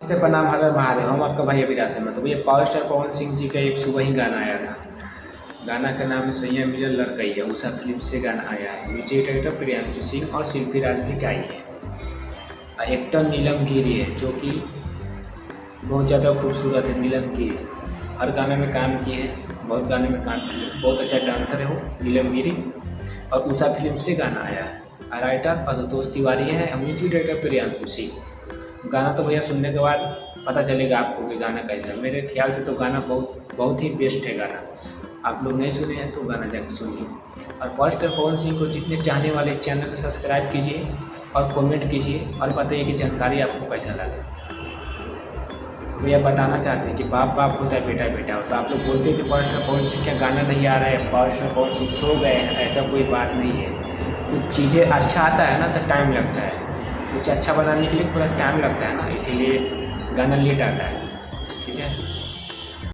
नमस्ते, प्रणाम, हर हर महादेव। हम आपका भाई अभिलाष अहमद। तो भैया पावर स्टार पवन सिंह जी का एक सुबह ही गाना आया था। गाना का नाम है सैया मिलल लड़कइया। उषा फिल्म से गाना आया है। म्यूजिक डायरेक्टर प्रियांशु सिंह और शिल्पी राज भी गाई है। एक्टर नीलम गिरी है, जो कि बहुत ज़्यादा खूबसूरत है। नीलम गिरी हर गाने में काम किए हैं, बहुत गाने में काम किए, बहुत अच्छा डांसर है वो नीलम गिरी। और उषा फिल्म से गाना आया है। राइटर आशुतोष तिवारी है, म्यूजिक डायरेक्टर प्रियांशु सिंह। गाना तो भैया सुनने के बाद पता चलेगा आपको कि गाना कैसा है। मेरे ख्याल से तो गाना बहुत ही बेस्ट है गाना। आप लोग नहीं सुने हैं तो गाना जाकर सुनिए। और पावर स्टार पवन सिंह को जितने चाहने वाले चैनल को सब्सक्राइब कीजिए और कमेंट कीजिए और बताइए कि जानकारी आपको कैसा लगा। भैया बताना चाहते हैं कि बाप बाप होता है, बेटा बेटा होता है। आप लोग बोलते हैं कि पावर स्टार पवन सिंह क्या गाना नहीं आ रहा है, पावर स्टार पवन सिंह सो गए हैं। ऐसा कोई बात नहीं है। कुछ चीज़ें अच्छा आता है ना तो टाइम लगता है। कुछ अच्छा बनाने के लिए थोड़ा टाइम लगता है ना, इसीलिए गाना लेट आता है। ठीक है।